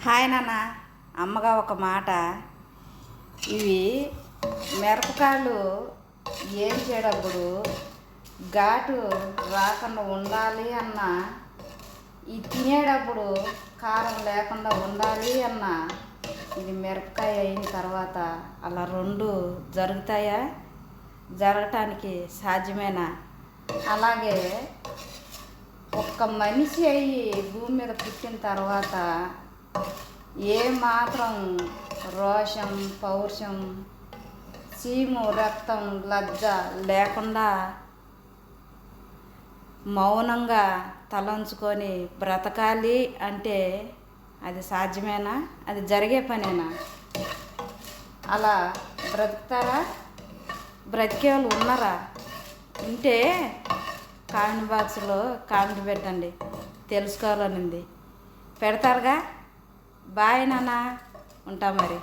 Hi నాన్న. అమ్మగా ఒక మాట. ఇవి మిరపకాయలు ఏంచేటప్పుడు ఘాటు రాకుండా ఉండాలి అన్న, ఇది తినేటప్పుడు కారం లేకుండా ఉండాలి అన్న, ఇది మిరపకాయ అయిన తర్వాత అలా రెండు జరుగుతాయా? జరగటానికి సాధ్యమేనా? అలాగే ఒక్క మనిషి అయ్యి భూమి మీద పుట్టిన తర్వాత ఏమాత్రం రోషం, పౌరుషం, చీము, రక్తం, లజ్జ లేకుండా మౌనంగా తలంచుకొని బ్రతకాలి అంటే అది సాధ్యమేనా? అది జరిగే పనేనా? అలా బ్రతుకుతారా? బ్రతికే వాళ్ళు ఉన్నారా? ఉంటే కామెంట్ బాక్స్లో కామెంట్ పెట్టండి, తెలుసుకోవాలనింది. పెడతారుగా. బాయ్ నాన్న, ఉంటా మరి.